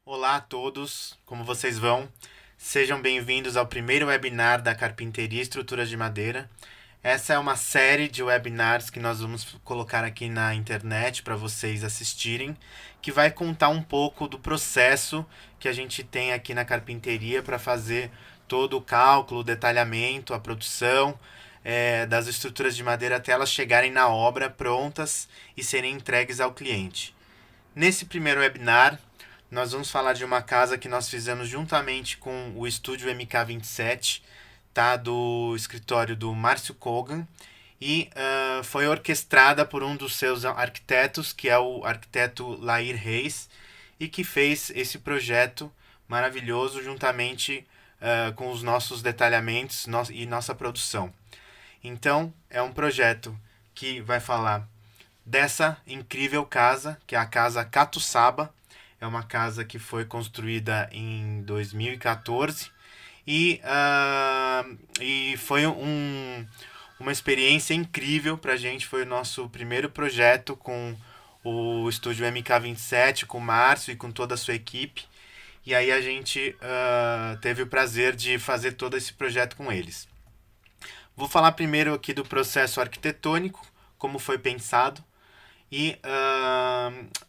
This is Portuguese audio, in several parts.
Olá a todos, como vocês vão? Sejam bem-vindos ao primeiro webinar da Carpinteria e Estruturas de Madeira. Essa é uma série de webinars que nós vamos colocar aqui na internet para vocês assistirem, que vai contar um pouco do processo que a gente tem aqui na carpinteria para fazer todo o cálculo, o detalhamento, a produção das estruturas de madeira até elas chegarem na obra prontas e serem entregues ao cliente. Nesse primeiro webinar, nós vamos falar de uma casa que nós fizemos juntamente com o estúdio MK27, tá? Do escritório do Márcio Kogan, e foi orquestrada por um dos seus arquitetos, que é o arquiteto Lair Reis, e que fez esse projeto maravilhoso juntamente com os nossos detalhamentos e nossa produção. Então, é um projeto que vai falar dessa incrível casa, que é a casa Catuçaba. É uma casa que foi construída em 2014 e foi uma experiência incrível para a gente. Foi o nosso primeiro projeto com o estúdio MK27, com o Márcio e com toda a sua equipe. E aí a gente teve o prazer de fazer todo esse projeto com eles. Vou falar primeiro aqui do processo arquitetônico, como foi pensado. E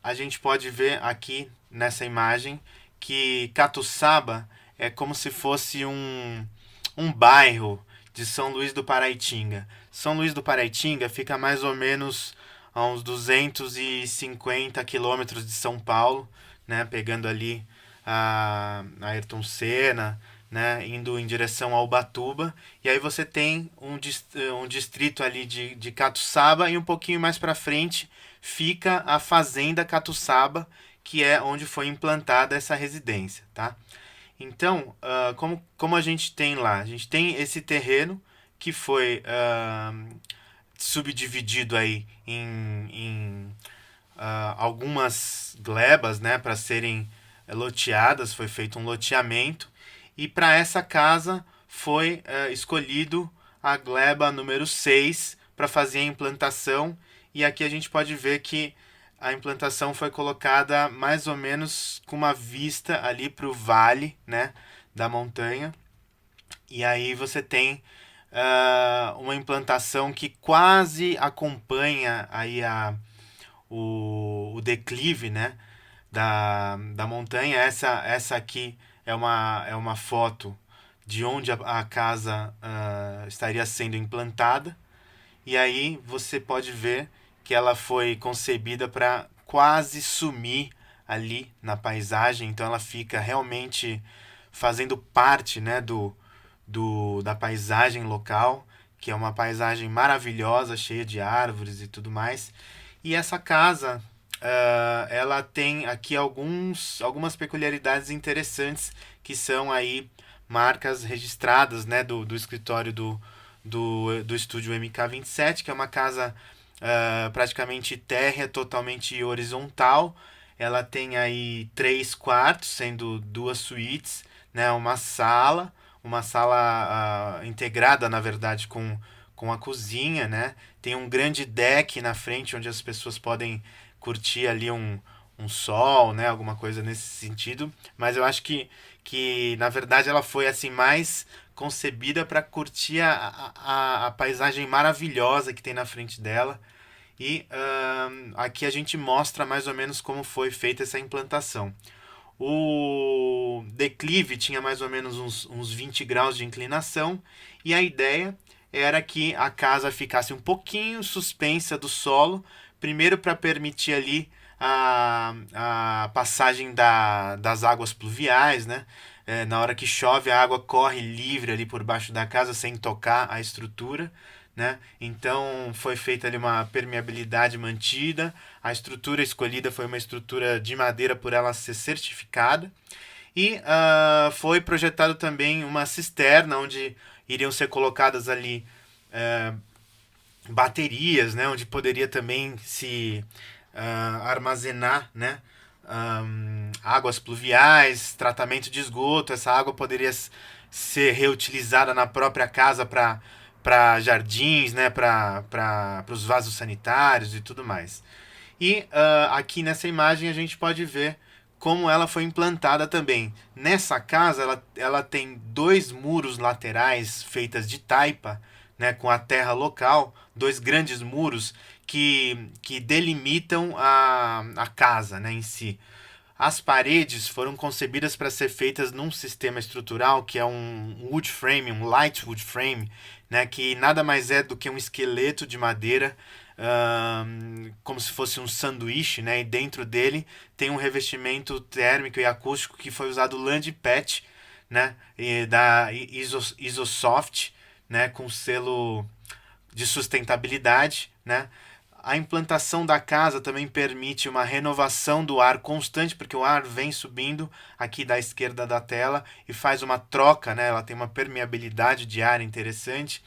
a gente pode ver aqui nessa imagem que Catuçaba é como se fosse um bairro de São Luís do Paraitinga. São Luís do Paraitinga fica mais ou menos a uns 250 quilômetros de São Paulo, né, pegando ali a Ayrton Senna, né, indo em direção ao Ubatuba. E aí você tem um distrito ali de Catuçaba, e um pouquinho mais para frente fica a Fazenda Catuçaba, que é onde foi implantada essa residência, tá? Então, como a gente tem lá? A gente tem esse terreno que foi subdividido aí em algumas glebas, né, para serem loteadas. Foi feito um loteamento, e para essa casa foi escolhido a gleba número 6 para fazer a implantação. E aqui a gente pode ver que a implantação foi colocada mais ou menos com uma vista ali para o vale, né, da montanha. E aí você tem uma implantação que quase acompanha aí o declive, né, da montanha. Essa aqui é uma foto de onde a casa estaria sendo implantada. E aí você pode ver que ela foi concebida para quase sumir ali na paisagem. Então ela fica realmente fazendo parte, né, da paisagem local, que é uma paisagem maravilhosa, cheia de árvores e tudo mais. E essa casa, ela tem aqui algumas peculiaridades interessantes, que são aí marcas registradas, né, do escritório do estúdio MK27, que é uma casa praticamente térrea, totalmente horizontal. Ela tem aí 3 quartos, sendo 2 suítes, né, uma sala integrada, na verdade, com a cozinha, né? Tem um grande deck na frente onde as pessoas podem curtir ali um sol, né? Alguma coisa nesse sentido. Mas eu acho que na verdade ela foi assim mais concebida para curtir a paisagem maravilhosa que tem na frente dela. E aqui a gente mostra mais ou menos como foi feita essa implantação. O declive tinha mais ou menos uns 20 graus de inclinação, e a ideia era que a casa ficasse um pouquinho suspensa do solo, primeiro para permitir ali a passagem das águas pluviais, né? Na hora que chove, a água corre livre ali por baixo da casa sem tocar a estrutura, né? Então foi feita ali uma permeabilidade mantida. A estrutura escolhida foi uma estrutura de madeira, por ela ser certificada. E foi projetado também uma cisterna onde iriam ser colocadas ali baterias, né? Onde poderia também se armazenar, né, águas pluviais, tratamento de esgoto. Essa água poderia ser reutilizada na própria casa para jardins, né, para os vasos sanitários e tudo mais. E aqui nessa imagem a gente pode ver como ela foi implantada também. Nessa casa, ela tem dois muros laterais feitas de taipa, né, com a terra local, dois grandes muros que delimitam a casa, né, em si. As paredes foram concebidas para ser feitas num sistema estrutural que é um wood frame, um light wood frame, né, que nada mais é do que um esqueleto de madeira, como se fosse um sanduíche, né, e dentro dele tem um revestimento térmico e acústico que foi usado Land Patch, né, da Isosoft, né, com selo de sustentabilidade, né? A implantação da casa também permite uma renovação do ar constante, porque o ar vem subindo aqui da esquerda da tela e faz uma troca, né? Ela tem uma permeabilidade de ar interessante.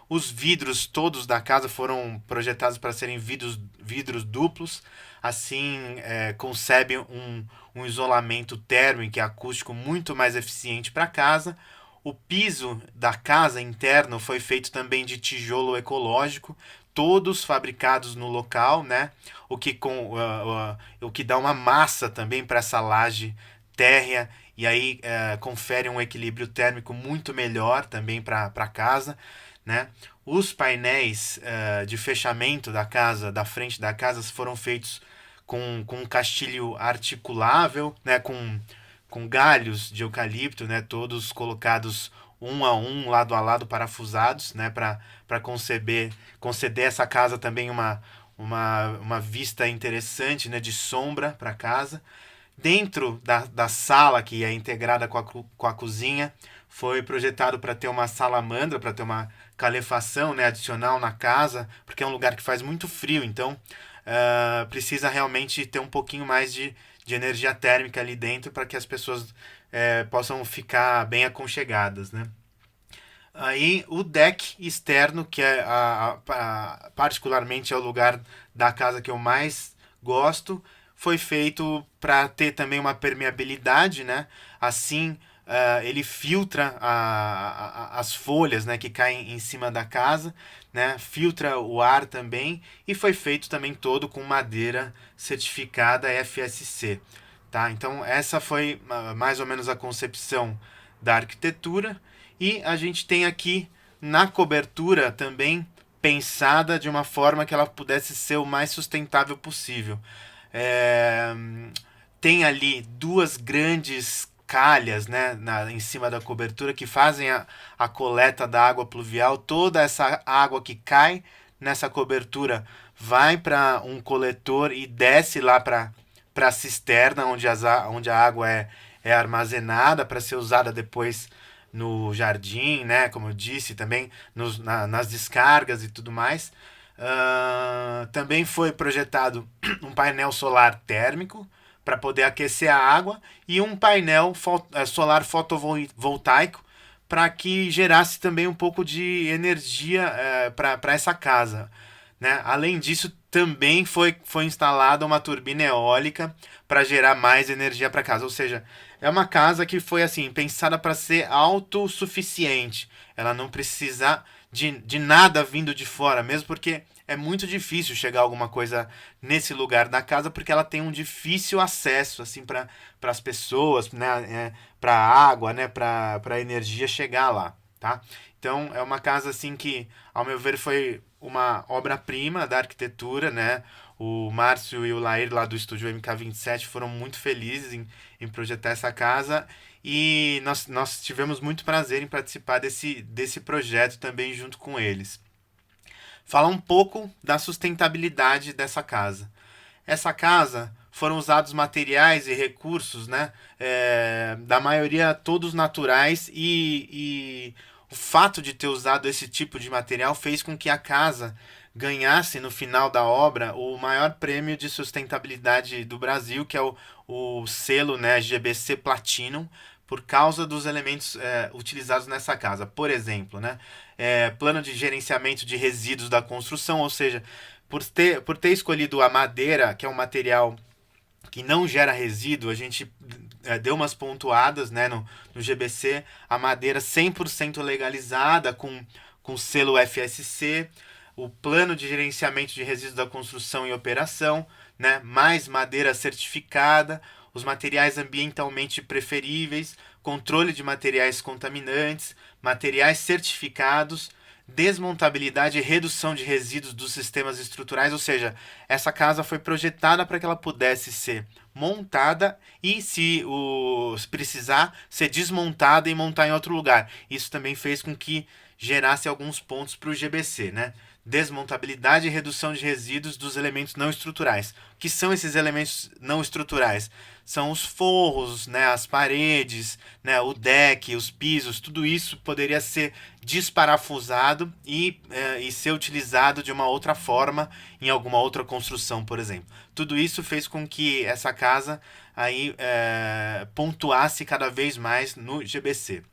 Os vidros todos da casa foram projetados para serem vidros duplos, assim concebe um isolamento térmico e acústico muito mais eficiente para a casa. O piso da casa interno foi feito também de tijolo ecológico, todos fabricados no local, né? O que dá uma massa também para essa laje térrea e aí confere um equilíbrio térmico muito melhor também para a casa, né? Os painéis de fechamento da casa, da frente da casa, foram feitos com um castilho articulável, né? Com galhos de eucalipto, né? Todos colocados um a um, lado a lado, parafusados, né? Para conceder essa casa também uma vista interessante, né? De sombra para a casa. Dentro da sala, que é integrada com a cozinha, foi projetado para ter uma salamandra, para ter uma calefação, né, adicional na casa, porque é um lugar que faz muito frio, então precisa realmente ter um pouquinho mais de energia térmica ali dentro para que as pessoas possam ficar bem aconchegadas, né? Aí o deck externo, que é particularmente é o lugar da casa que eu mais gosto, foi feito para ter também uma permeabilidade, né? Assim ele filtra as folhas, né, que caem em cima da casa, né? Filtra o ar também e foi feito também todo com madeira certificada FSC, tá? Então essa foi mais ou menos a concepção da arquitetura. E a gente tem aqui na cobertura também pensada de uma forma que ela pudesse ser o mais sustentável possível. É, tem ali duas grandes calhas, né, em cima da cobertura que fazem a coleta da água pluvial. Toda essa água que cai nessa cobertura vai para um coletor e desce lá para a cisterna onde a água é armazenada para ser usada depois no jardim, né? Como eu disse, também nas descargas e tudo mais. Também foi projetado um painel solar térmico para poder aquecer a água e um painel solar fotovoltaico para que gerasse também um pouco de energia para essa casa. Né? Além disso, também foi instalada uma turbina eólica para gerar mais energia para casa. Ou seja, é uma casa que foi assim pensada para ser autossuficiente. Ela não precisa de nada vindo de fora, mesmo porque é muito difícil chegar alguma coisa nesse lugar da casa, porque ela tem um difícil acesso assim para as pessoas, né, para a água, né, para a energia chegar lá, tá? Então é uma casa assim que, ao meu ver, foi uma obra-prima da arquitetura, né? O Márcio e o Lair lá do estúdio MK27 foram muito felizes em projetar essa casa e nós tivemos muito prazer em participar desse projeto também junto com eles. Falar um pouco da sustentabilidade dessa casa. Essa casa foram usados materiais e recursos, né, da maioria todos naturais e o fato de ter usado esse tipo de material fez com que a casa ganhasse no final da obra o maior prêmio de sustentabilidade do Brasil, que é o selo, né, GBC Platinum, por causa dos elementos utilizados nessa casa. Por exemplo, né, plano de gerenciamento de resíduos da construção, ou seja, por ter escolhido a madeira, que é um material que não gera resíduo, a gente deu umas pontuadas, né, no GBC, a madeira 100% legalizada, com selo FSC, o plano de gerenciamento de resíduos da construção e operação, né, mais madeira certificada, os materiais ambientalmente preferíveis, controle de materiais contaminantes, materiais certificados, desmontabilidade e redução de resíduos dos sistemas estruturais, ou seja, essa casa foi projetada para que ela pudesse ser montada e, se precisar, ser desmontada e montar em outro lugar. Isso também fez com que gerasse alguns pontos para o GBC, né? Desmontabilidade e redução de resíduos dos elementos não estruturais. O que são esses elementos não estruturais? São os forros, né, as paredes, né, o deck, os pisos, tudo isso poderia ser desparafusado e ser utilizado de uma outra forma em alguma outra construção, por exemplo. Tudo isso fez com que essa casa aí pontuasse cada vez mais no GBC.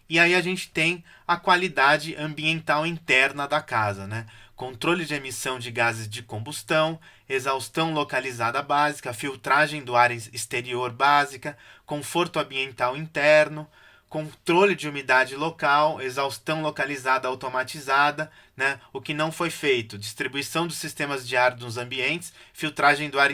E aí a gente tem a qualidade ambiental interna da casa, né? Controle de emissão de gases de combustão, exaustão localizada básica, filtragem do ar exterior básica, conforto ambiental interno, controle de umidade local, exaustão localizada automatizada, né? O que não foi feito, distribuição dos sistemas de ar nos ambientes, filtragem do ar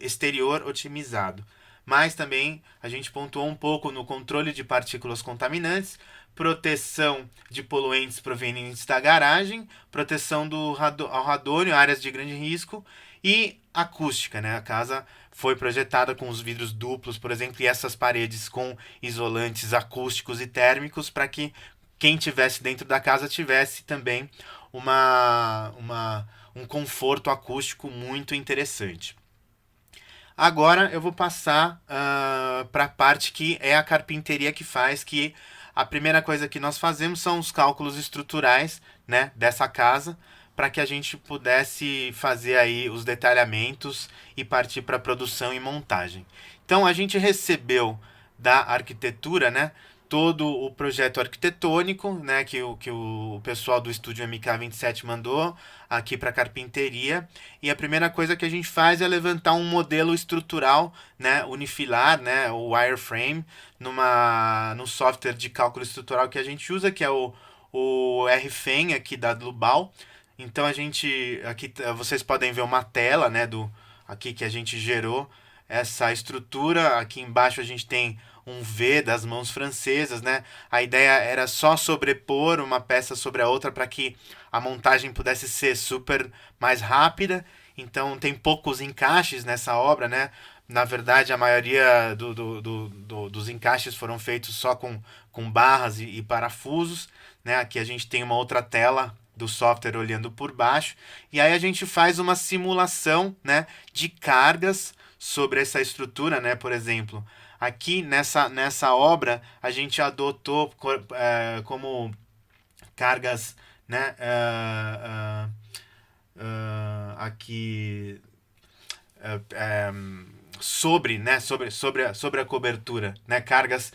exterior otimizado. Mas também a gente pontuou um pouco no controle de partículas contaminantes, proteção de poluentes provenientes da garagem, proteção ao radônio, áreas de grande risco e acústica, né? A casa foi projetada com os vidros duplos, por exemplo, e essas paredes com isolantes acústicos e térmicos para que quem tivesse dentro da casa tivesse também um conforto acústico muito interessante. Agora eu vou passar para a parte que é a carpinteria que faz, que a primeira coisa que nós fazemos são os cálculos estruturais, né, dessa casa, para que a gente pudesse fazer aí os detalhamentos e partir para produção e montagem. Então a gente recebeu da arquitetura, né, todo o projeto arquitetônico, né, que o pessoal do estúdio MK27 mandou aqui para carpinteria, e a primeira coisa que a gente faz é levantar um modelo estrutural, né, unifilar, né, o wireframe, no software de cálculo estrutural que a gente usa, que é o RFEM aqui da Global. Então a gente aqui vocês podem ver uma tela, né, aqui que a gente gerou essa estrutura. Aqui embaixo a gente tem um V das mãos francesas, né? A ideia era só sobrepor uma peça sobre a outra para que a montagem pudesse ser super mais rápida. Então tem poucos encaixes nessa obra, né? Na verdade, a maioria dos encaixes foram feitos só com barras e parafusos, né? Aqui a gente tem uma outra tela do software olhando por baixo, e aí a gente faz uma simulação, né, de cargas sobre essa estrutura, né? Por exemplo, aqui nessa obra a gente adotou como cargas, né, aqui sobre, né, sobre a cobertura, né, cargas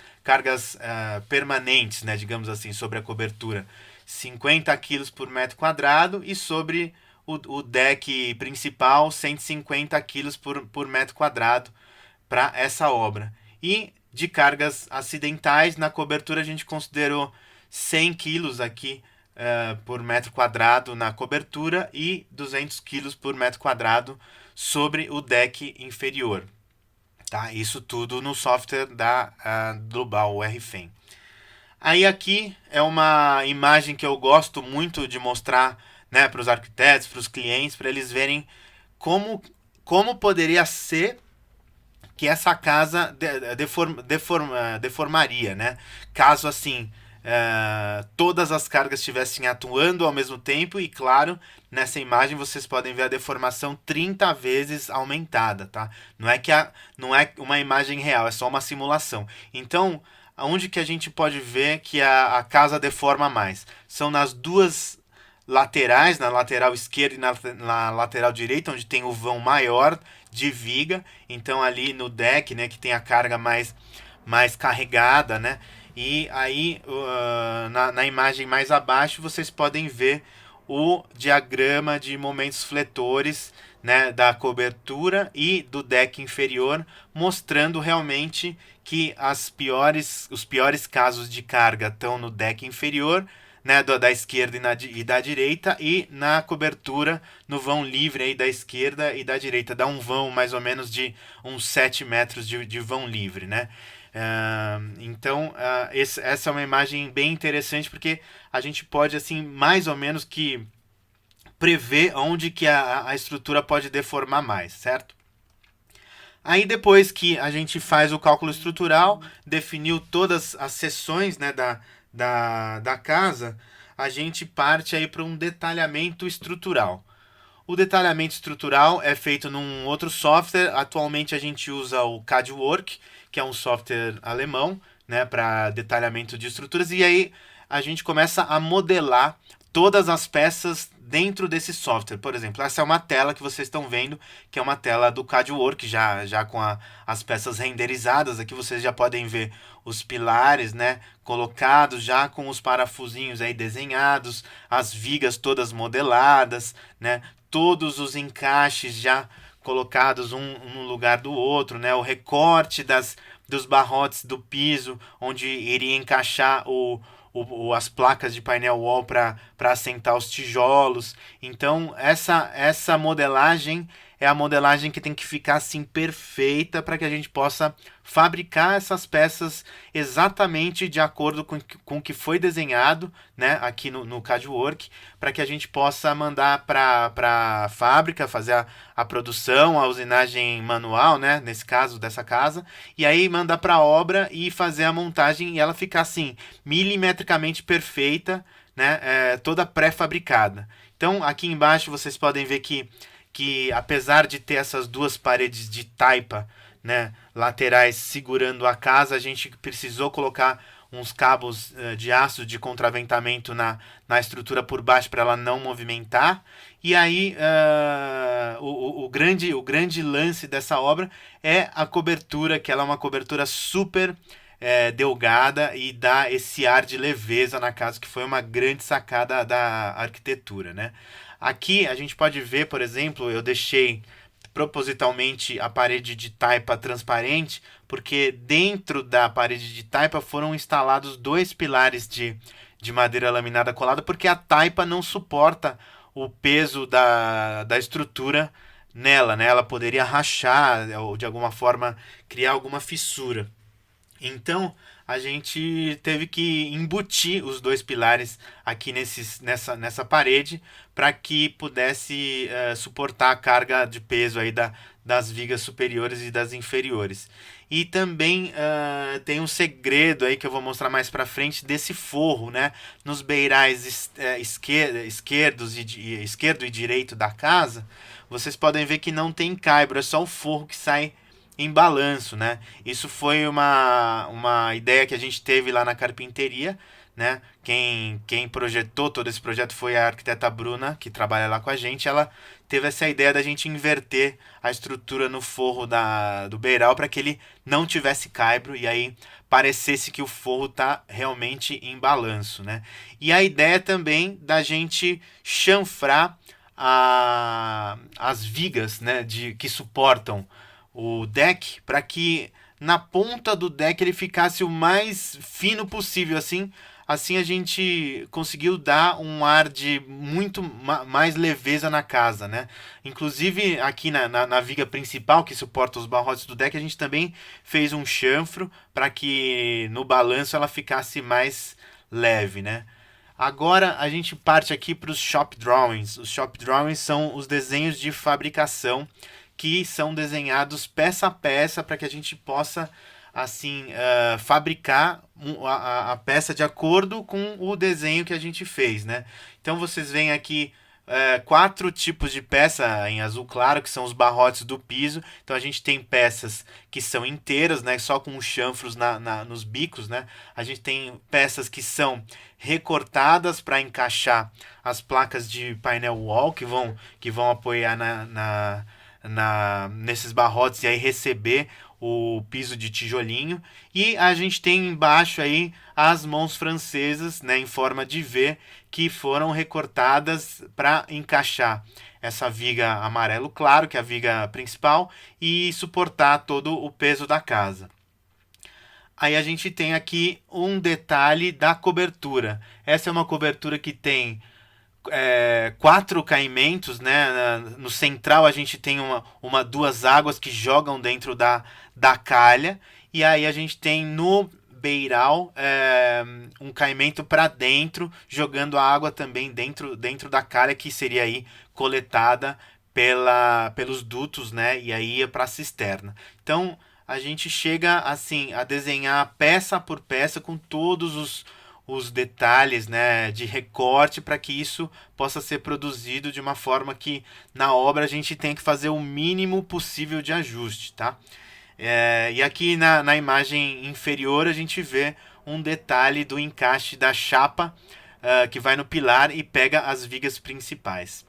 permanentes, né, digamos assim, sobre a cobertura, 50 quilos por metro quadrado, e sobre o deck principal 150 quilos por metro quadrado para essa obra. E de cargas acidentais, na cobertura a gente considerou 100 quilos aqui por metro quadrado na cobertura e 200 quilos por metro quadrado sobre o deck inferior. Tá? Isso tudo no software da Global, o RFEM. Aí aqui é uma imagem que eu gosto muito de mostrar, né, para os arquitetos, para os clientes, para eles verem como poderia ser que essa casa deformaria, né? Caso assim todas as cargas estivessem atuando ao mesmo tempo, e claro, nessa imagem vocês podem ver a deformação 30 vezes aumentada, tá? Não é uma imagem real, é só uma simulação. Então, onde que a gente pode ver que a casa deforma mais? São nas duas laterais, na lateral esquerda e na lateral direita, onde tem o vão maior de viga. Então ali no deck, né, que tem a carga mais carregada, né? E aí na imagem mais abaixo vocês podem ver o diagrama de momentos fletores, né, da cobertura e do deck inferior, mostrando realmente que os piores casos de carga estão no deck inferior, né, da esquerda e da direita, e na cobertura, no vão livre aí da esquerda e da direita. Dá um vão mais ou menos de uns 7 metros de vão livre, né? Então, essa é uma imagem bem interessante, porque a gente pode, assim, mais ou menos que prever onde que a estrutura pode deformar mais, certo? Aí depois que a gente faz o cálculo estrutural, definiu todas as seções, né, da casa, a gente parte aí para um detalhamento estrutural. O detalhamento estrutural é feito num outro software. Atualmente a gente usa o CADWork, que é um software alemão, né, para detalhamento de estruturas. E aí a gente começa a modelar todas as peças dentro desse software. Por exemplo, essa é uma tela que vocês estão vendo, que é uma tela do CADWork, já com as peças renderizadas. Aqui vocês já podem ver os pilares, né, colocados já com os parafusinhos aí desenhados, as vigas todas modeladas, né, todos os encaixes já colocados um no lugar do outro, né, o recorte dos barrotes do piso, onde iria encaixar as placas de painel wall para assentar os tijolos. Então, essa modelagem é a modelagem que tem que ficar assim perfeita para que a gente possa fabricar essas peças exatamente de acordo com o que foi desenhado, né, aqui no CADWork, para que a gente possa mandar para a fábrica fazer a produção, a usinagem manual, né, nesse caso dessa casa, e aí mandar para a obra e fazer a montagem e ela ficar assim milimetricamente perfeita, né, toda pré-fabricada. Então aqui embaixo vocês podem ver que apesar de ter essas duas paredes de taipa, né, laterais segurando a casa, a gente precisou colocar uns cabos de aço de contraventamento na estrutura por baixo para ela não movimentar. E aí o grande lance dessa obra é a cobertura, que ela é uma cobertura super delgada e dá esse ar de leveza na casa, que foi uma grande sacada da arquitetura, né? Aqui a gente pode ver, por exemplo, eu deixei propositalmente a parede de taipa transparente, porque dentro da parede de taipa foram instalados dois pilares de madeira laminada colada, porque a taipa não suporta o peso da estrutura nela, né? Ela poderia rachar ou de alguma forma criar alguma fissura. Então a gente teve que embutir os dois pilares aqui nessa parede para que pudesse suportar a carga de peso aí das vigas superiores e das inferiores. E também tem um segredo aí que eu vou mostrar mais para frente desse forro, né? Nos beirais esquerdo e direito da casa, vocês podem ver que não tem caibro, é só o forro que sai em balanço, né? Isso foi uma ideia que a gente teve lá na carpinteria, né? Quem projetou todo esse projeto foi a arquiteta Bruna, que trabalha lá com a gente. Ela teve essa ideia da gente inverter a estrutura no forro do beiral para que ele não tivesse caibro e aí parecesse que o forro tá realmente em balanço, né? E a ideia também da gente chanfrar as vigas, né, que suportam o deck para que na ponta do deck ele ficasse o mais fino possível, assim a gente conseguiu dar um ar de muito mais leveza na casa, né? Inclusive aqui na viga principal que suporta os barrotes do deck a gente também fez um chanfro para que no balanço ela ficasse mais leve, né? Agora a gente parte aqui para os shop drawings. Os shop drawings são os desenhos de fabricação que são desenhados peça a peça para que a gente possa assim fabricar a peça de acordo com o desenho que a gente fez, né? Então vocês veem aqui 4 tipos de peça em azul claro, que são os barrotes do piso. Então a gente tem peças que são inteiras, né, só com os chanfros nos bicos, né? A gente tem peças que são recortadas para encaixar as placas de painel wall que vão apoiar nesses barrotes e aí receber o piso de tijolinho. E a gente tem embaixo aí as mãos francesas, né, em forma de V, que foram recortadas para encaixar essa viga amarelo claro, que é a viga principal, e suportar todo o peso da casa. Aí a gente tem aqui um detalhe da cobertura. Essa é uma cobertura que tem quatro caimentos, né? No central a gente tem duas águas que jogam dentro da calha. E aí a gente tem no beiral um caimento para dentro, jogando a água também dentro da calha, que seria aí coletada pelos dutos, né? E aí ia para a cisterna. Então a gente chega assim a desenhar peça por peça com todos os detalhes, né, de recorte para que isso possa ser produzido de uma forma que na obra a gente tem que fazer o mínimo possível de ajuste, tá? E aqui na imagem inferior a gente vê um detalhe do encaixe da chapa que vai no pilar e pega as vigas principais.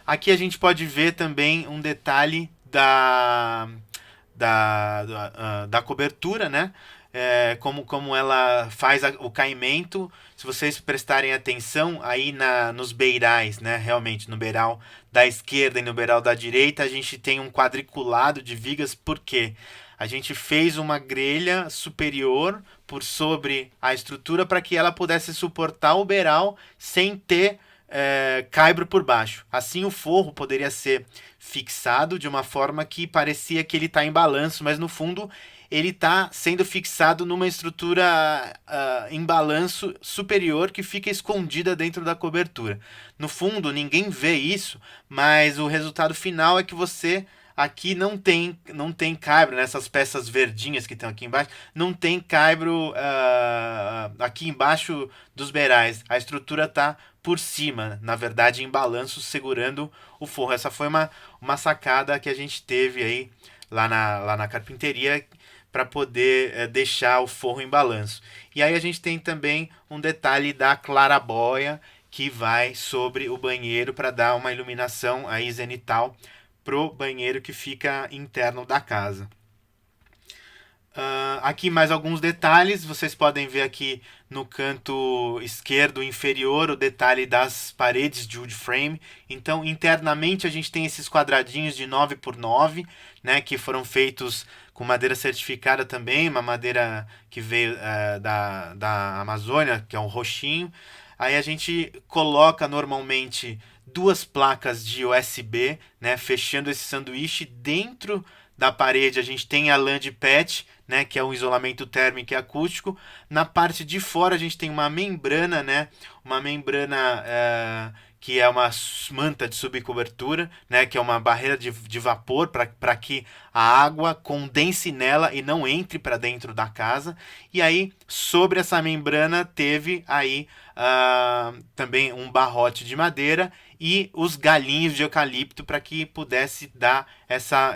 Aqui a gente pode ver também um detalhe da cobertura, né? Como ela faz o caimento. Se vocês prestarem atenção aí nos beirais, né? Realmente no beiral da esquerda e no beiral da direita a gente tem um quadriculado de vigas, porque a gente fez uma grelha superior por sobre a estrutura para que ela pudesse suportar o beiral sem ter caibro por baixo. Assim o forro poderia ser fixado de uma forma que parecia que ele está em balanço, mas no fundo ele está sendo fixado numa estrutura em balanço superior que fica escondida dentro da cobertura. No fundo, ninguém vê isso, mas o resultado final é que você aqui não tem caibro, nessas peças verdinhas que estão aqui embaixo, não tem caibro aqui embaixo dos beirais. A estrutura está por cima, na verdade, em balanço, segurando o forro. Essa foi uma sacada que a gente teve aí lá na carpinteria para poder deixar o forro em balanço. E aí a gente tem também um detalhe da clarabóia que vai sobre o banheiro para dar uma iluminação aí zenital pro banheiro que fica interno da casa. Aqui mais alguns detalhes. Vocês podem ver aqui no canto esquerdo inferior o detalhe das paredes de wood frame. Então, internamente a gente tem esses quadradinhos de 9 por 9, né, que foram feitos com madeira certificada também, uma madeira que veio da Amazônia, que é um roxinho. Aí a gente coloca normalmente duas placas de USB, né, fechando esse sanduíche. Dentro da parede a gente tem a lã de PET, né, que é um isolamento térmico e acústico. Na parte de fora a gente tem uma membrana, né, uma membrana que é uma manta de subcobertura, né, que é uma barreira de vapor para que a água condense nela e não entre para dentro da casa. E aí, sobre essa membrana, teve aí também um barrote de madeira e os galinhos de eucalipto para que pudesse dar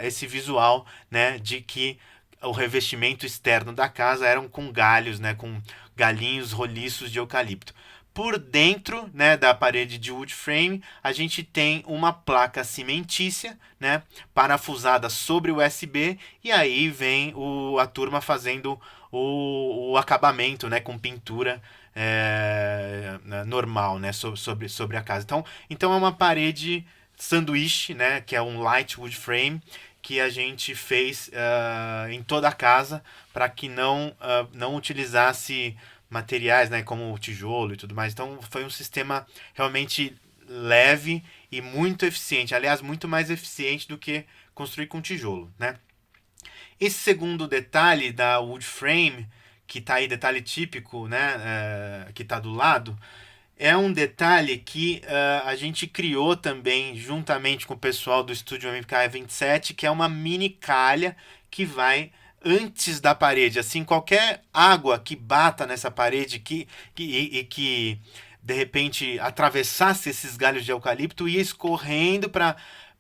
esse visual, né, de que o revestimento externo da casa eram com galhos, né, com galinhos roliços de eucalipto. Por dentro, né, da parede de wood frame, a gente tem uma placa cimentícia, né, parafusada sobre o USB, e aí vem a turma fazendo o acabamento, né, com pintura normal, né, sobre a casa. Então é uma parede sanduíche, né, que é um light wood frame, que a gente fez em toda a casa para que não utilizasse materiais, né, como o tijolo e tudo mais. Então foi um sistema realmente leve e muito eficiente. Aliás, muito mais eficiente do que construir com tijolo, né? Esse segundo detalhe da wood frame, que está aí, detalhe típico, né, que está do lado, é um detalhe que a gente criou também juntamente com o pessoal do estúdio MK27, que é uma mini calha que vai antes da parede. Assim, qualquer água que bata nessa parede que de repente atravessasse esses galhos de eucalipto ia escorrendo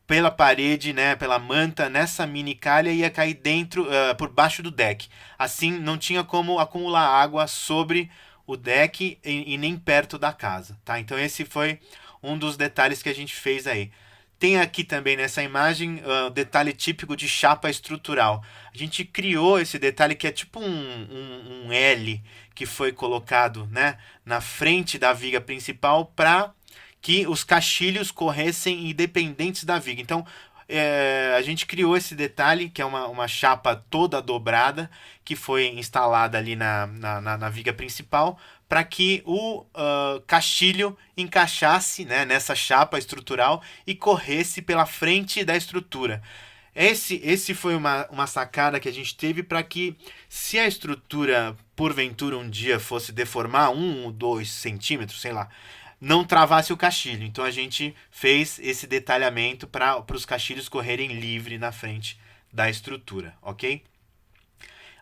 pela parede, né, pela manta, nessa mini calha, ia cair dentro, por baixo do deck. Assim, não tinha como acumular água sobre o deck e nem perto da casa, tá? Então esse foi um dos detalhes que a gente fez aí. Tem aqui também nessa imagem o detalhe típico de chapa estrutural. A gente criou esse detalhe que é tipo um L que foi colocado, né, na frente da viga principal para que os caixilhos corressem independentes da viga. Então, a gente criou esse detalhe, que é uma chapa toda dobrada, que foi instalada ali na viga principal, para que o castilho encaixasse, né, nessa chapa estrutural e corresse pela frente da estrutura. Esse foi uma sacada que a gente teve para que, se a estrutura, porventura, um dia fosse deformar 1 ou 2 centímetros, sei lá, não travasse o castilho. Então a gente fez esse detalhamento para os castilhos correrem livre na frente da estrutura, ok?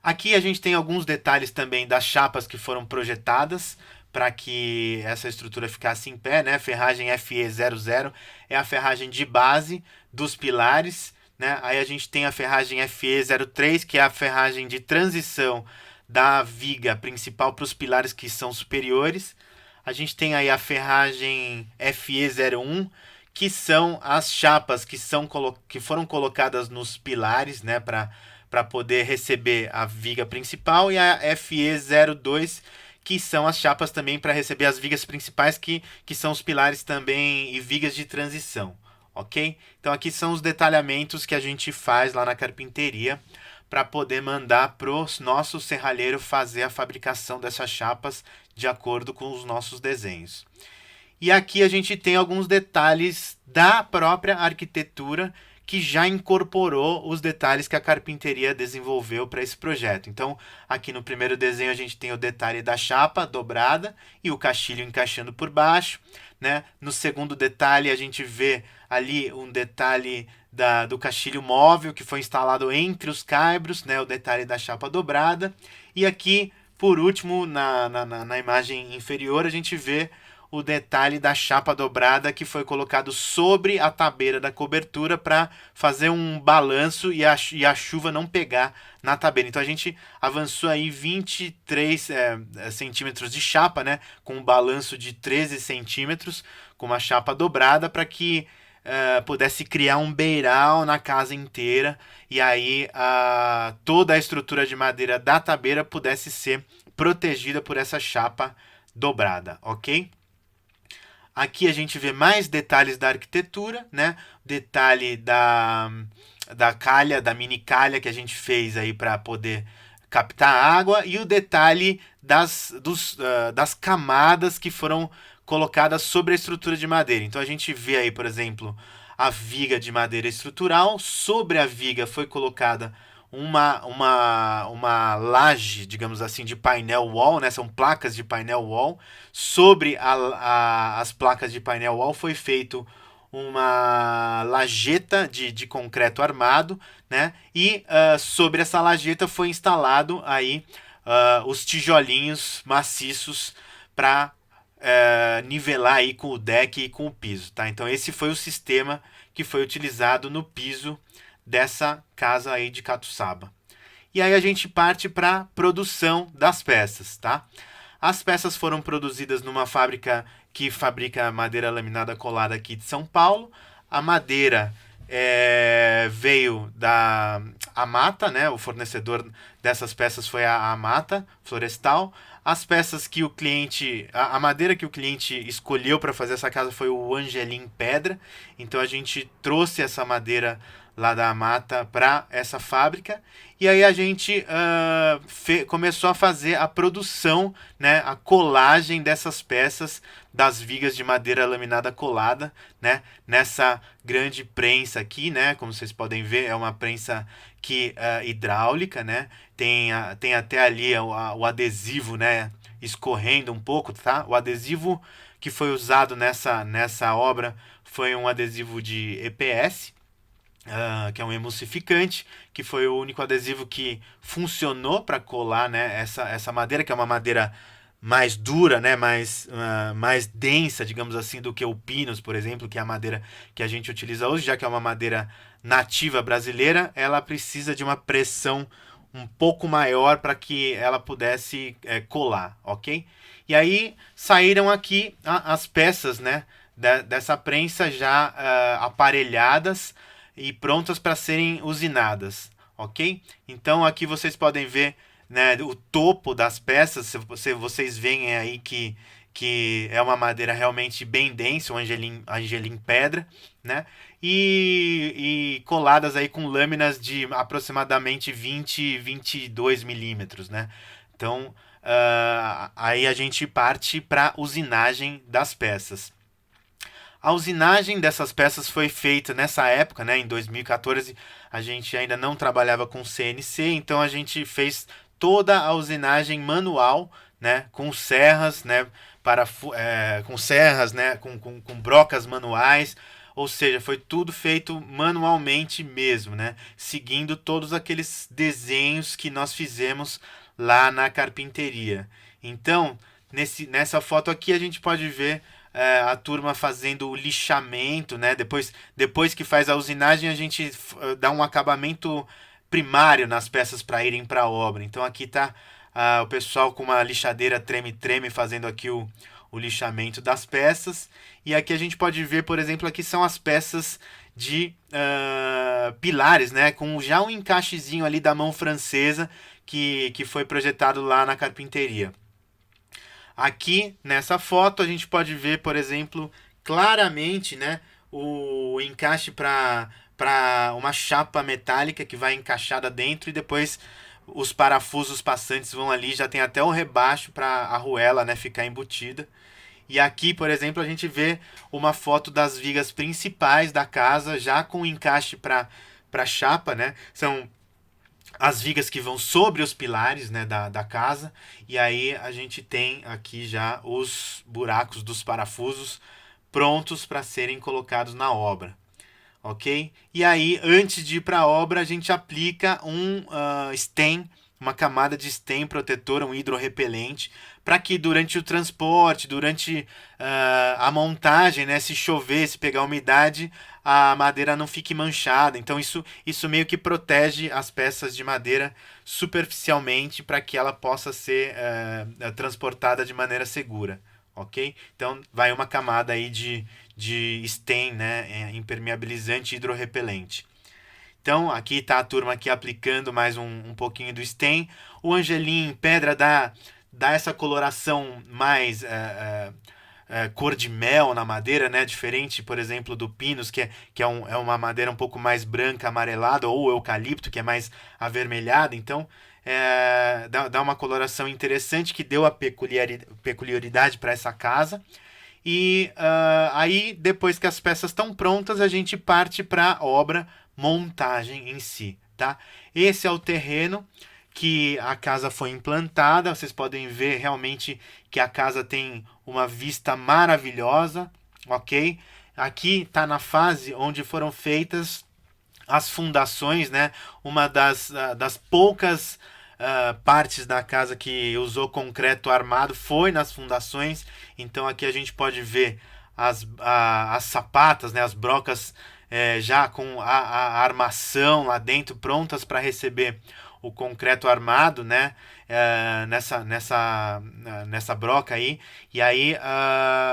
Aqui a gente tem alguns detalhes também das chapas que foram projetadas para que essa estrutura ficasse em pé, né? Ferragem FE00 é a ferragem de base dos pilares, né? Aí a gente tem a ferragem FE03, que é a ferragem de transição da viga principal para os pilares que são superiores. A gente tem aí a ferragem FE01, que são as chapas que foram colocadas nos pilares, né, para poder receber a viga principal, e a FE02, que são as chapas também para receber as vigas principais, que são os pilares também e vigas de transição, ok? Então aqui são os detalhamentos que a gente faz lá na carpinteria para poder mandar para o nosso serralheiro fazer a fabricação dessas chapas de acordo com os nossos desenhos. E aqui a gente tem alguns detalhes da própria arquitetura que já incorporou os detalhes que a carpinteria desenvolveu para esse projeto. Então, aqui no primeiro desenho a gente tem o detalhe da chapa dobrada e o castilho encaixando por baixo, né? No segundo detalhe a gente vê ali um detalhe do castilho móvel que foi instalado entre os caibros, né? O detalhe da chapa dobrada. E aqui, por último, na imagem inferior, a gente vê o detalhe da chapa dobrada que foi colocado sobre a tabeira da cobertura para fazer um balanço e a chuva não pegar na tabeira. Então a gente avançou aí 23 centímetros de chapa, né, com um balanço de 13 centímetros, com uma chapa dobrada para que pudesse criar um beiral na casa inteira e aí toda a estrutura de madeira da tabeira pudesse ser protegida por essa chapa dobrada, ok? Aqui a gente vê mais detalhes da arquitetura, né? Detalhe da calha, da mini calha que a gente fez aí para poder captar água e o detalhe das camadas que foram colocadas sobre a estrutura de madeira. Então a gente vê aí, por exemplo, a viga de madeira estrutural. Sobre a viga foi colocada uma laje, digamos assim, de painel wall, né? São placas de painel wall. Sobre as placas de painel wall foi feito uma lajeta de concreto armado, né? E sobre essa lajeta foi instalado aí os tijolinhos maciços para nivelar aí com o deck e com o piso, tá? Então esse foi o sistema que foi utilizado no piso dessa casa aí de catuçaba. E aí a gente parte para a produção das peças, tá? As peças foram produzidas numa fábrica que fabrica madeira laminada colada aqui de São Paulo. A madeira veio da Amata, né? O fornecedor dessas peças foi a Amata Florestal. As peças que o cliente, a madeira que o cliente escolheu para fazer essa casa foi o Angelim Pedra. Então a gente trouxe essa madeira lá da Amata para essa fábrica e aí a gente começou a fazer a produção, né, a colagem dessas peças das vigas de madeira laminada colada, né, nessa grande prensa aqui, né, como vocês podem ver é uma prensa que hidráulica, né, tem até ali o adesivo, né, escorrendo um pouco, tá? O adesivo que foi usado nessa obra foi um adesivo de EPS, que é um emulsificante, que foi o único adesivo que funcionou para colar, né, essa madeira, que é uma madeira mais dura, né, mais densa, digamos assim, do que o pinus, por exemplo, que é a madeira que a gente utiliza hoje, já que é uma madeira nativa brasileira, ela precisa de uma pressão um pouco maior para que ela pudesse colar, ok? E aí saíram aqui as peças, né, dessa prensa já aparelhadas e prontas para serem usinadas, ok? Então aqui vocês podem ver, né, o topo das peças. Vocês veem aí que que é uma madeira realmente bem densa, um angelim pedra, né? E coladas aí com lâminas de aproximadamente 22 milímetros, né? Então, aí a gente parte para usinagem das peças. A usinagem dessas peças foi feita nessa época, né, em 2014. A gente ainda não trabalhava com CNC, então a gente fez toda a usinagem manual, né, com serras, né, com serras, né, com brocas manuais. Ou seja, foi tudo feito manualmente mesmo, né, seguindo todos aqueles desenhos que nós fizemos lá na carpinteria. Então, nessa foto aqui a gente pode ver a turma fazendo o lixamento, né? Depois que faz a usinagem, a gente dá um acabamento primário nas peças para irem para a obra. Então aqui está o pessoal com uma lixadeira treme-treme fazendo aqui o lixamento das peças. E aqui a gente pode ver, por exemplo, aqui são as peças de pilares, né? Com já um encaixezinho ali da mão francesa que foi projetado lá na carpinteria. Aqui nessa foto a gente pode ver, por exemplo, claramente, né, o encaixe para uma chapa metálica que vai encaixada dentro e depois os parafusos passantes vão ali, já tem até o rebaixo para a arruela, né, ficar embutida. E aqui, por exemplo, a gente vê uma foto das vigas principais da casa já com encaixe para chapa, né? São as vigas que vão sobre os pilares, né, da casa. E aí a gente tem aqui já os buracos dos parafusos prontos para serem colocados na obra. Ok? E aí, antes de ir para a obra, a gente aplica um stem, uma camada de stem protetor, um hidrorrepelente, para que durante o transporte, durante a montagem, né, se chover, se pegar umidade, a madeira não fique manchada. Então isso meio que protege as peças de madeira superficialmente para que ela possa ser transportada de maneira segura. Ok? Então vai uma camada aí de stain, né, impermeabilizante hidrorrepelente. Então aqui está a turma aqui aplicando mais um pouquinho do stain. O angelim pedra dá essa coloração mais cor de mel na madeira, né? Diferente, por exemplo, do pinus, que é uma madeira um pouco mais branca, amarelada, ou eucalipto, que é mais avermelhada. Então, dá uma coloração interessante que deu a peculiaridade para essa casa. E aí, depois que as peças estão prontas, a gente parte para a obra montagem em si, tá? Esse é o terreno que a casa foi implantada. Vocês podem ver realmente que a casa tem uma vista maravilhosa, ok? Aqui está na fase onde foram feitas as fundações, né? Uma das poucas partes da casa que usou concreto armado foi nas fundações. Então aqui a gente pode ver as sapatas, né? As brocas já com a armação lá dentro, prontas para receber o concreto armado, né? Nessa broca aí. E aí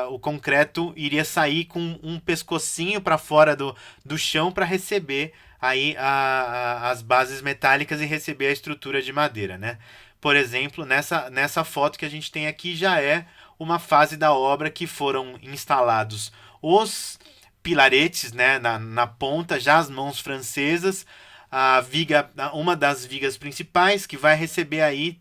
o concreto iria sair com um pescocinho para fora do chão para receber aí as bases metálicas e receber a estrutura de madeira, né? Por exemplo, nessa foto que a gente tem aqui já é uma fase da obra que foram instalados os pilaretes, né, na ponta, já as mãos francesas, uma das vigas principais que vai receber aí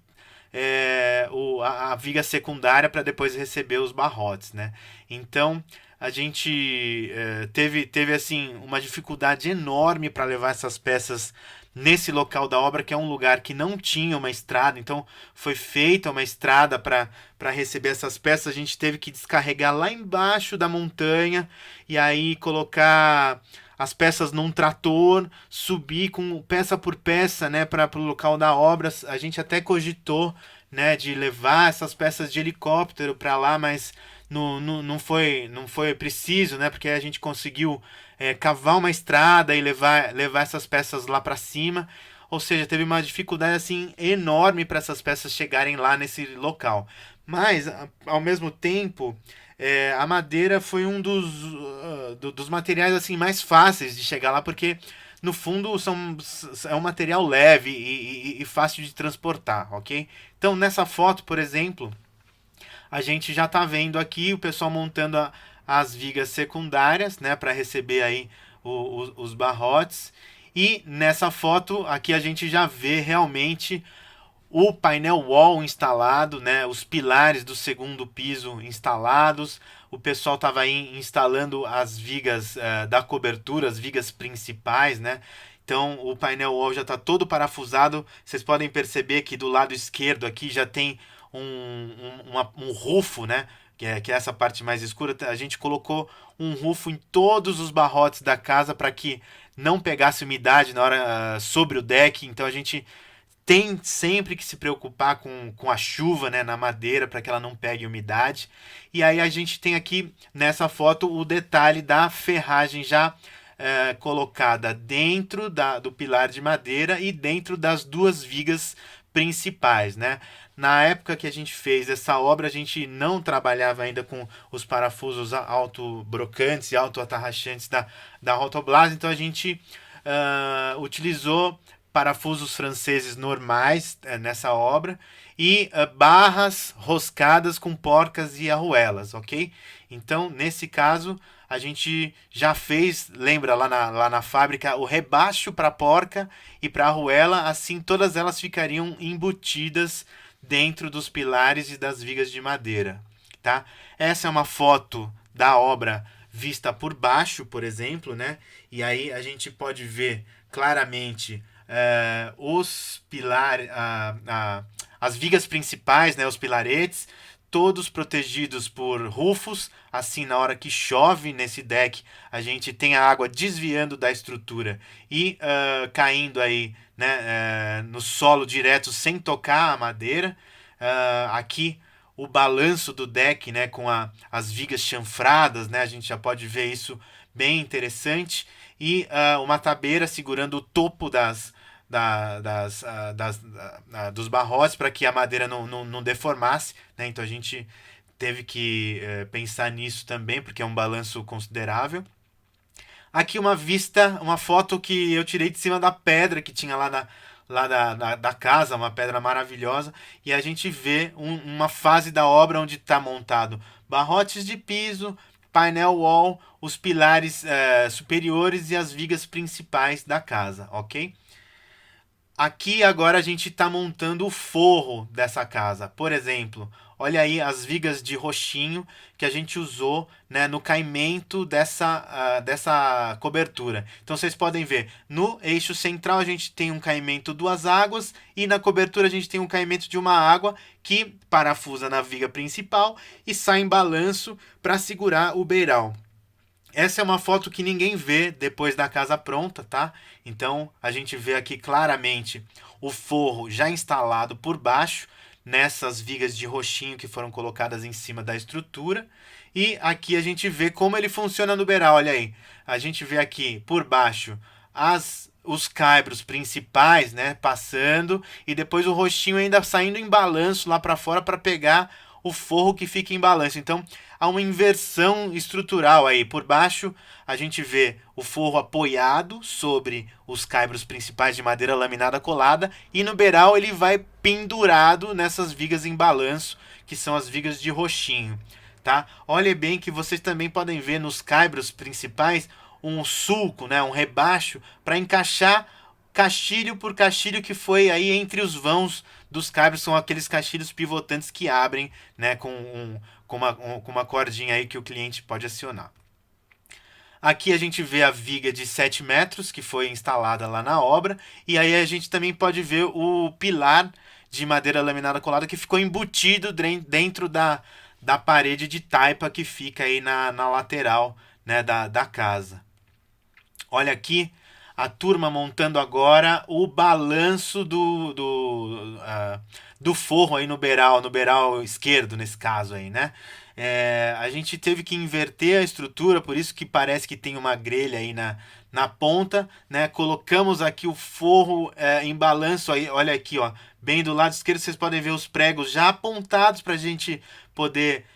a viga secundária para depois receber os barrotes, né? Então a gente teve assim uma dificuldade enorme para levar essas peças nesse local da obra, que é um lugar que não tinha uma estrada. Então foi feita uma estrada para receber essas peças. A gente teve que descarregar lá embaixo da montanha e aí colocar as peças num trator, subir com peça por peça, né, para o local da obra. A gente até cogitou, né, de levar essas peças de helicóptero para lá, mas não foi preciso, né, porque a gente conseguiu cavar uma estrada e levar essas peças lá para cima. Ou seja, teve uma dificuldade assim enorme para essas peças chegarem lá nesse local. Mas, ao mesmo tempo, a madeira foi um dos materiais assim mais fáceis de chegar lá, porque no fundo é um material leve e fácil de transportar, ok? Então, nessa foto, por exemplo, a gente já está vendo aqui o pessoal montando as vigas secundárias, né, para receber aí os barrotes. E nessa foto aqui a gente já vê realmente o painel wall instalado, né, os pilares do segundo piso instalados. O pessoal estava aí instalando as vigas da cobertura, as vigas principais, né? Então o painel wall já está todo parafusado. Vocês podem perceber que do lado esquerdo aqui já tem um rufo, né? Que é essa parte mais escura. A gente colocou um rufo em todos os barrotes da casa para que não pegasse umidade na hora sobre o deck. Então a gente tem sempre que se preocupar com a chuva, né, na madeira para que ela não pegue umidade. E aí a gente tem aqui nessa foto o detalhe da ferragem já colocada dentro do pilar de madeira e dentro das duas vigas principais, né? Na época que a gente fez essa obra, a gente não trabalhava ainda com os parafusos autobrocantes e autoatarrachantes da Rotoblas, então a gente utilizou parafusos franceses normais nessa obra e barras roscadas com porcas e arruelas, ok? Então, nesse caso, a gente já fez, lembra lá na fábrica, o rebaixo para a porca e para a arruela, assim todas elas ficariam embutidas dentro dos pilares e das vigas de madeira, tá? Essa é uma foto da obra vista por baixo, por exemplo, né? E aí a gente pode ver claramente os pilares, as vigas principais, né, os pilaretes, todos protegidos por rufos. Assim, na hora que chove nesse deck, a gente tem a água desviando da estrutura e caindo aí, né, no solo direto sem tocar a madeira. Aqui o balanço do deck, né, com as vigas chanfradas, né, a gente já pode ver isso bem interessante. E uma tabeira segurando o topo dos barrotes para que a madeira não deformasse, né? Então a gente teve que pensar nisso também, porque é um balanço considerável. Aqui uma foto que eu tirei de cima da pedra que tinha lá da casa, uma pedra maravilhosa, e a gente vê uma fase da obra onde está montado barrotes de piso, painel wall, os pilares superiores e as vigas principais da casa, ok? Aqui agora a gente está montando o forro dessa casa. Por exemplo, olha aí as vigas de roxinho que a gente usou, né, no caimento dessa cobertura. Então vocês podem ver, no eixo central a gente tem um caimento duas águas e na cobertura a gente tem um caimento de uma água que parafusa na viga principal e sai em balanço para segurar o beiral. Essa é uma foto que ninguém vê depois da casa pronta, tá? Então a gente vê aqui claramente o forro já instalado por baixo nessas vigas de roxinho que foram colocadas em cima da estrutura. E aqui a gente vê como ele funciona no beiral, olha aí. A gente vê aqui por baixo os caibros principais, né, passando, e depois o roxinho ainda saindo em balanço lá para fora para pegar o forro que fica em balanço. Então há uma inversão estrutural aí. Por baixo a gente vê o forro apoiado sobre os caibros principais de madeira laminada colada e no beiral ele vai pendurado nessas vigas em balanço, que são as vigas de roxinho, tá? Olha bem que vocês também podem ver nos caibros principais um sulco, né, um rebaixo para encaixar castilho por castilho que foi aí entre os vãos dos caibros. São aqueles castilhos pivotantes que abrem, né, com uma cordinha aí que o cliente pode acionar. Aqui a gente vê a viga de 7 metros que foi instalada lá na obra. E aí a gente também pode ver o pilar de madeira laminada colada que ficou embutido dentro da parede de taipa que fica aí na lateral, né, da casa. Olha aqui a turma montando agora o balanço do forro aí no beiral esquerdo nesse caso aí, né? A gente teve que inverter a estrutura, por isso que parece que tem uma grelha aí na ponta, né? Colocamos aqui o forro em balanço aí, olha aqui, ó, bem do lado esquerdo vocês podem ver os pregos já apontados para a gente poder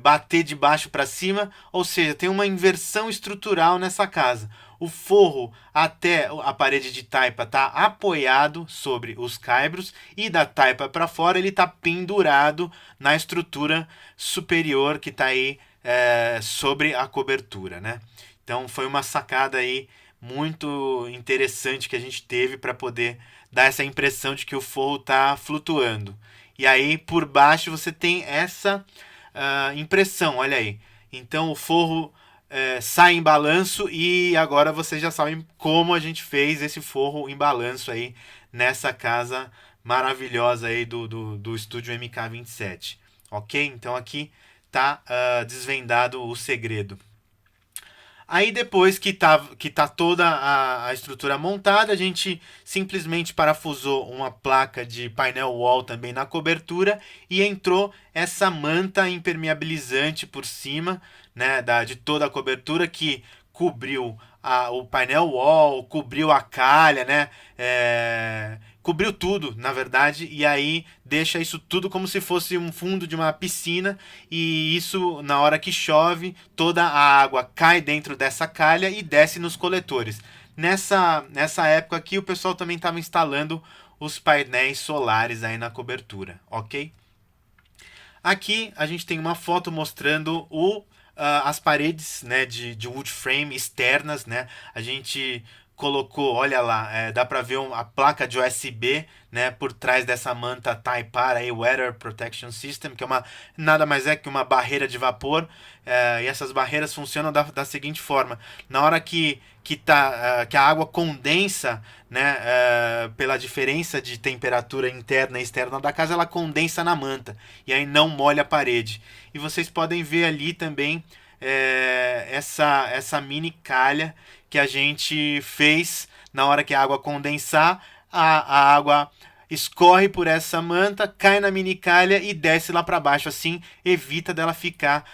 bater de baixo para cima, ou seja, tem uma inversão estrutural nessa casa. o forro até a parede de taipa está apoiado sobre os caibros e da taipa para fora ele está pendurado na estrutura superior que está aí sobre a cobertura, né? Então foi uma sacada aí muito interessante que a gente teve para poder dar essa impressão de que o forro está flutuando. E aí por baixo você tem essa impressão, olha aí. Então o forro sai em balanço e agora vocês já sabem como a gente fez esse forro em balanço aí nessa casa maravilhosa aí do estúdio MK27. Ok? Então aqui tá desvendado o segredo. Aí depois que tá toda a estrutura montada, a gente simplesmente parafusou uma placa de painel wall também na cobertura e entrou essa manta impermeabilizante por cima, né, de toda a cobertura que cobriu o painel wall, cobriu a calha, né, cobriu tudo, na verdade, e aí deixa isso tudo como se fosse um fundo de uma piscina, e isso, na hora que chove, toda a água cai dentro dessa calha e desce nos coletores. Nessa época aqui, o pessoal também estava instalando os painéis solares aí na cobertura, ok? Aqui a gente tem uma foto mostrando as paredes, né, de wood frame externas, né? A gente colocou, olha lá, dá para ver a placa de USB, né, por trás dessa manta Taipar aí, Weather Protection System, que nada mais é que uma barreira de vapor, e essas barreiras funcionam da seguinte forma: na hora que a água condensa, né, pela diferença de temperatura interna e externa da casa, ela condensa na manta e aí não molha a parede. E vocês podem ver ali também essa mini calha que a gente fez na hora que a água condensar, a água escorre por essa manta, cai na mini calha e desce lá para baixo, assim evita dela ficar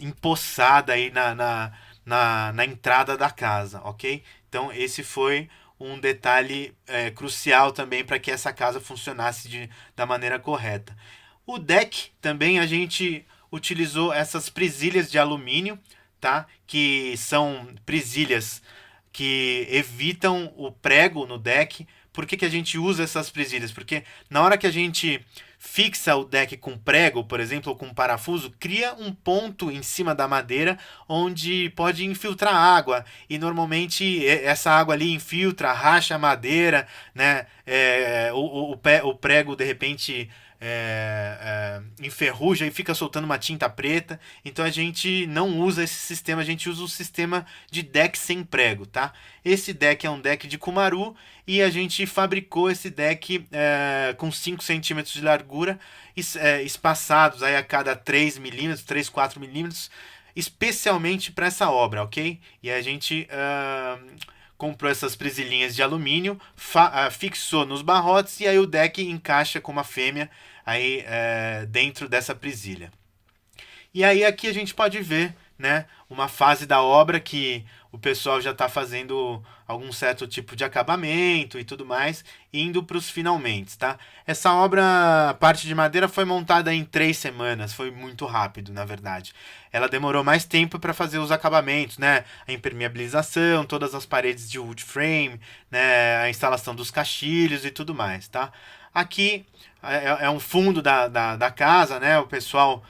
empoçada aí na entrada da casa, ok? Então esse foi um detalhe crucial também para que essa casa funcionasse da maneira correta. O deck também a gente utilizou essas presilhas de alumínio, tá? Que são presilhas que evitam o prego no deck. Por que a gente usa essas presilhas? Porque na hora que a gente fixa o deck com prego, por exemplo, ou com parafuso, cria um ponto em cima da madeira onde pode infiltrar água. E normalmente essa água ali infiltra, racha a madeira, né? O prego de repente enferruja e fica soltando uma tinta preta. Então a gente não usa esse sistema, a gente usa o sistema de deck sem prego, tá? Esse deck é um deck de Kumaru e a gente fabricou esse deck com 5 centímetros de largura, espaçados aí a cada 3 milímetros, 3, 4 milímetros, especialmente para essa obra, ok? E a gente comprou essas presilhinhas de alumínio, fixou nos barrotes e aí o deck encaixa com uma fêmea aí dentro dessa presilha. E aí aqui a gente pode ver, né, uma fase da obra que o pessoal já está fazendo algum certo tipo de acabamento e tudo mais, indo para os finalmente, tá? Essa obra, a parte de madeira, foi montada em 3 semanas, foi muito rápido, na verdade. Ela demorou mais tempo para fazer os acabamentos, né? A impermeabilização, todas as paredes de wood frame, né? A instalação dos caixilhos e tudo mais, tá? Aqui é um fundo da casa, né? O pessoal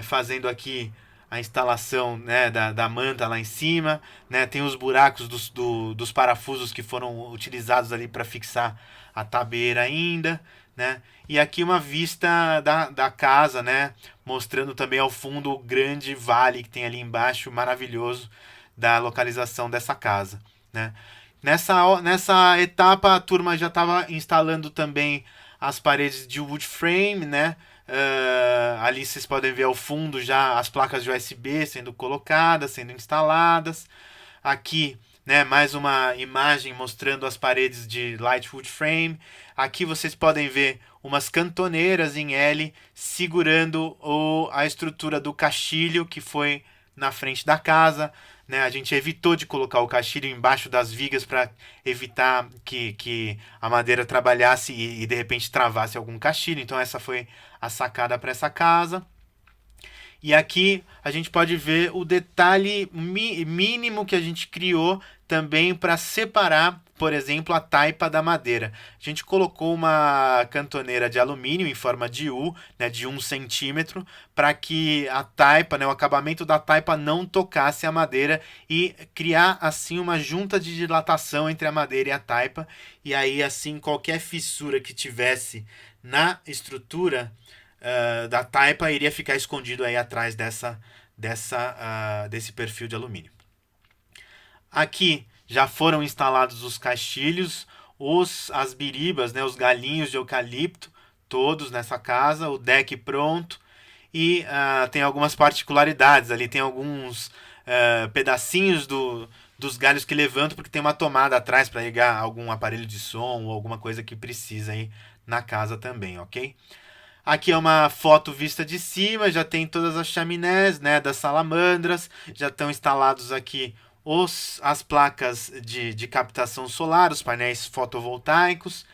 fazendo aqui a instalação, né, da manta lá em cima, né, tem os buracos dos parafusos que foram utilizados ali para fixar a tabeira ainda, né, e aqui uma vista da casa, né, mostrando também ao fundo o grande vale que tem ali embaixo, maravilhoso, da localização dessa casa, né. Nessa etapa a turma já estava instalando também as paredes de wood frame, né. Ali vocês podem ver ao fundo já as placas de USB sendo colocadas, sendo instaladas. Aqui, né, mais uma imagem mostrando as paredes de light wood frame. Aqui vocês podem ver umas cantoneiras em L segurando a estrutura do caixilho que foi na frente da casa, né? A gente evitou de colocar o caixilho embaixo das vigas para evitar que a madeira trabalhasse e de repente travasse algum caixilho. Então essa foi a sacada para essa casa. E aqui a gente pode ver o detalhe mínimo que a gente criou também para separar, por exemplo, a taipa da madeira. A gente colocou uma cantoneira de alumínio em forma de U, né, de 1 centímetro, para que a taipa, né, o acabamento da taipa não tocasse a madeira e criar assim uma junta de dilatação entre a madeira e a taipa. E aí assim qualquer fissura que tivesse na estrutura da taipa iria ficar escondido aí atrás desse perfil de alumínio. Aqui já foram instalados os castilhos, as biribas, né, os galinhos de eucalipto, todos nessa casa, o deck pronto. E tem algumas particularidades ali, tem alguns pedacinhos dos galhos que levantam, porque tem uma tomada atrás para ligar algum aparelho de som ou alguma coisa que precisa aí na casa também, ok? Aqui é uma foto vista de cima, já tem todas as chaminés, né, das salamandras, já estão instalados aqui as placas de captação solar, os painéis fotovoltaicos.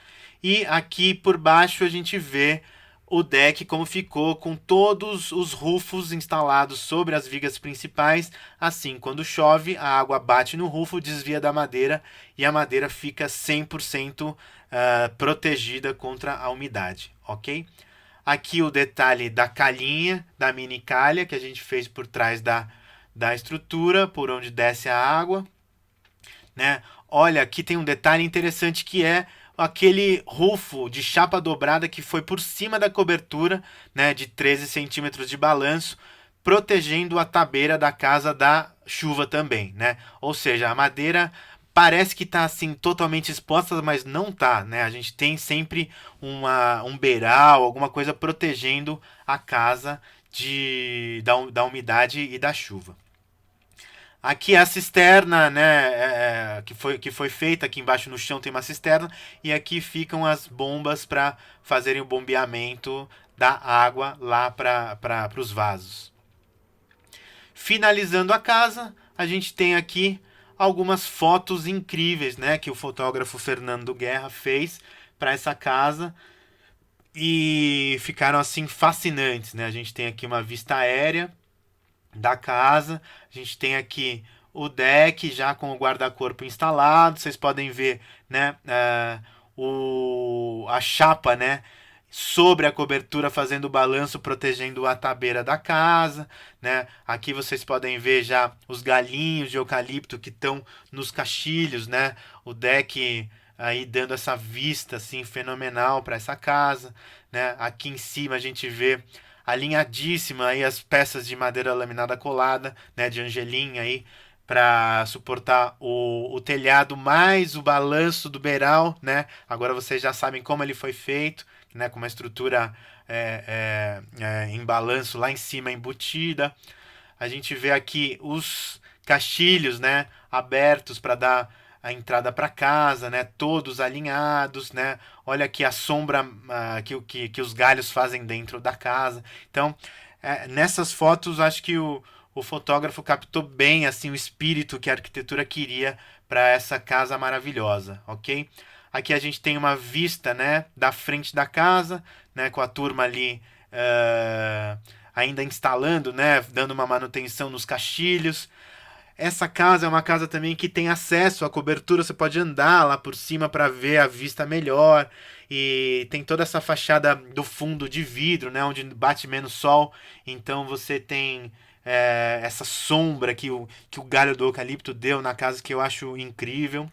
E aqui por baixo a gente vê o deck como ficou, com todos os rufos instalados sobre as vigas principais. Assim, quando chove, a água bate no rufo, desvia da madeira e a madeira fica 100% protegida contra a umidade, ok? Aqui o detalhe da calhinha, da mini calha, que a gente fez por trás da estrutura, por onde desce a água. Né? Olha, aqui tem um detalhe interessante que é aquele rufo de chapa dobrada que foi por cima da cobertura, né, de 13 centímetros de balanço, protegendo a tabeira da casa da chuva também, né? Ou seja, a madeira parece que está assim totalmente exposta, mas não tá, né? A gente tem sempre um beiral, alguma coisa protegendo a casa da umidade e da chuva. Aqui é a cisterna, né, que foi feita aqui embaixo no chão tem uma cisterna e aqui ficam as bombas para fazerem o bombeamento da água lá para os vasos. Finalizando a casa, a gente tem aqui algumas fotos incríveis, né, que o fotógrafo Fernando Guerra fez para essa casa e ficaram assim fascinantes, né? A gente tem aqui uma vista aérea da casa, a gente tem aqui o deck já com o guarda-corpo instalado, vocês podem ver, né, a chapa, né, sobre a cobertura fazendo o balanço, protegendo a tabeira da casa, né? Aqui vocês podem ver já os galinhos de eucalipto que estão nos caixilhos, né? O deck aí dando essa vista assim fenomenal para essa casa, né? Aqui em cima a gente vê alinhadíssima aí as peças de madeira laminada colada, né, de angelim aí para suportar o telhado mais o balanço do beiral, né? Agora vocês já sabem como ele foi feito, né, com uma estrutura em balanço lá em cima embutida. A gente vê aqui os castilhos, né, abertos para dar a entrada para casa, né, todos alinhados, né. Olha aqui a sombra que os galhos fazem dentro da casa. Então, nessas fotos, acho que o fotógrafo captou bem assim o espírito que a arquitetura queria para essa casa maravilhosa, ok? Aqui a gente tem uma vista, né, da frente da casa, né, com a turma ali ainda instalando, né, dando uma manutenção nos castilhos. Essa casa é uma casa também que tem acesso à cobertura, você pode andar lá por cima para ver a vista melhor. E tem toda essa fachada do fundo de vidro, né, onde bate menos sol. Então você tem essa sombra que o galho do eucalipto deu na casa, que eu acho incrível.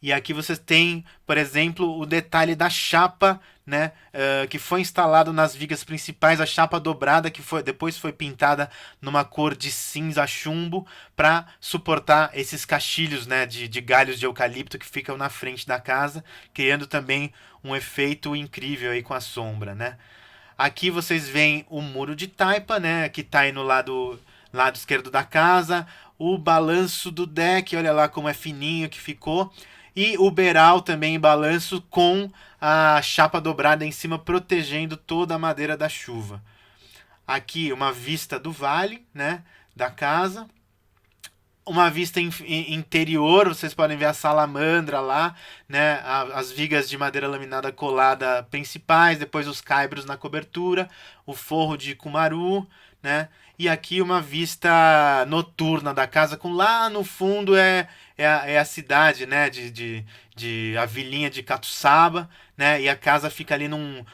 E aqui você tem, por exemplo, o detalhe da chapa, né, que foi instalado nas vigas principais, a chapa dobrada que depois foi pintada numa cor de cinza chumbo para suportar esses caixilhos, né, de galhos de eucalipto que ficam na frente da casa, criando também um efeito incrível aí com a sombra, né. Aqui vocês veem o muro de taipa, né, que está aí no lado esquerdo da casa, o balanço do deck, olha lá como é fininho que ficou. E o beiral também em balanço com a chapa dobrada em cima, protegendo toda a madeira da chuva. Aqui uma vista do vale, né, da casa. uma vista interior, vocês podem ver a salamandra lá, né? As vigas de madeira laminada colada principais, depois os caibros na cobertura, o forro de cumaru, né? E aqui uma vista noturna da casa, com lá no fundo é a cidade, né? De a vilinha de Catuçaba, né? E a casa fica ali num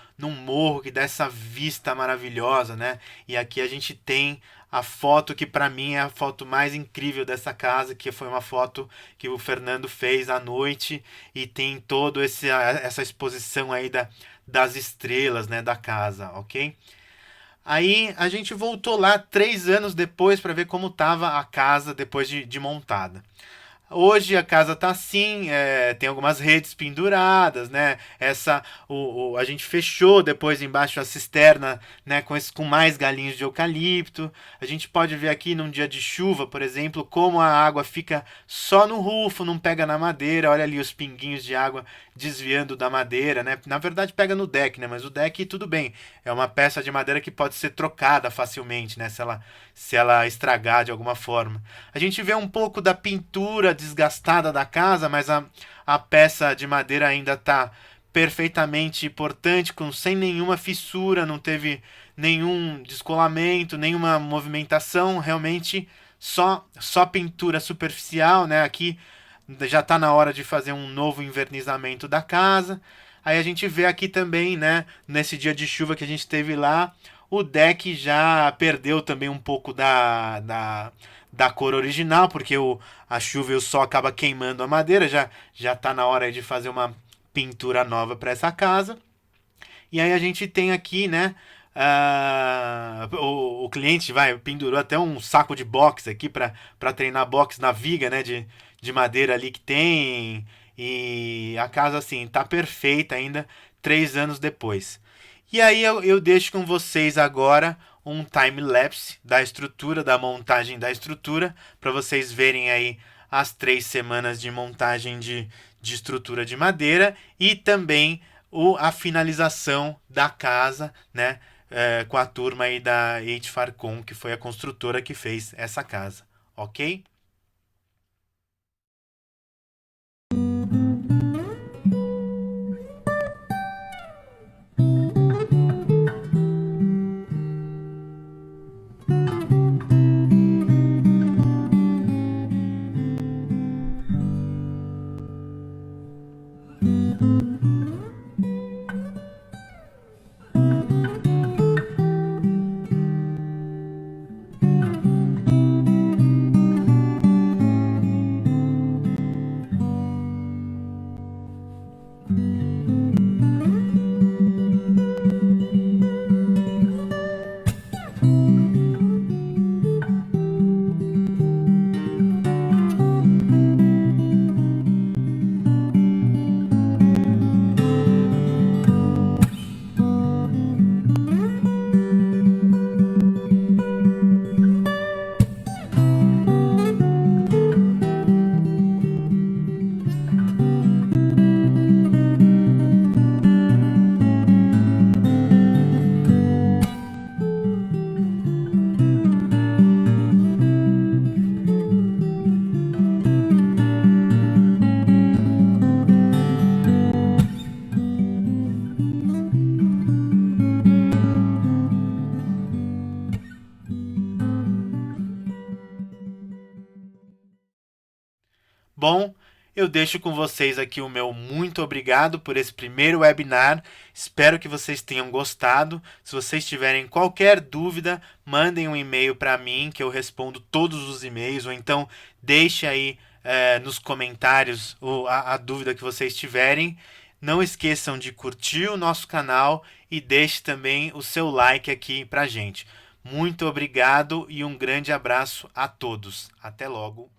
morro que dá essa vista maravilhosa, né? E aqui a gente tem a foto que para mim é a foto mais incrível dessa casa, que foi uma foto que o Fernando fez à noite e tem todo essa exposição aí das estrelas, né, da casa, ok? Aí a gente voltou lá 3 anos depois para ver como estava a casa depois de montada. Hoje a casa tá assim, tem algumas redes penduradas, né? A gente fechou depois embaixo a cisterna, né? Com mais galinhos de eucalipto. A gente pode ver aqui num dia de chuva, por exemplo, como a água fica só no rufo, não pega na madeira. Olha ali os pinguinhos de água desviando da madeira, né? Na verdade pega no deck, né? Mas o deck tudo bem, é uma peça de madeira que pode ser trocada facilmente, né? Se ela estragar de alguma forma. A gente vê um pouco da pintura desgastada da casa, mas a peça de madeira ainda está perfeitamente portante, sem nenhuma fissura, não teve nenhum descolamento, nenhuma movimentação, realmente só pintura superficial, né? Aqui já está na hora de fazer um novo envernizamento da casa. Aí a gente vê aqui também, né, nesse dia de chuva que a gente teve lá, o deck já perdeu também um pouco da cor original, porque a chuva e o sol acaba queimando a madeira, já tá na hora de fazer uma pintura nova para essa casa. E aí a gente tem aqui, né, o cliente pendurou até um saco de boxe aqui para treinar boxe na viga, né, de madeira ali que tem. E a casa, assim, tá perfeita ainda, 3 anos depois. E aí eu deixo com vocês agora um time-lapse da estrutura, da montagem da estrutura, para vocês verem aí as 3 semanas de montagem de estrutura de madeira e também a finalização da casa, né? Com a turma aí da H Farcon, que foi a construtora que fez essa casa, ok? Bom, eu deixo com vocês aqui o meu muito obrigado por esse primeiro webinar. Espero que vocês tenham gostado. Se vocês tiverem qualquer dúvida, mandem um e-mail para mim que eu respondo todos os e-mails, ou então deixe aí nos comentários a dúvida que vocês tiverem. Não esqueçam de curtir o nosso canal e deixe também o seu like aqui pra gente. Muito obrigado e um grande abraço a todos. Até logo.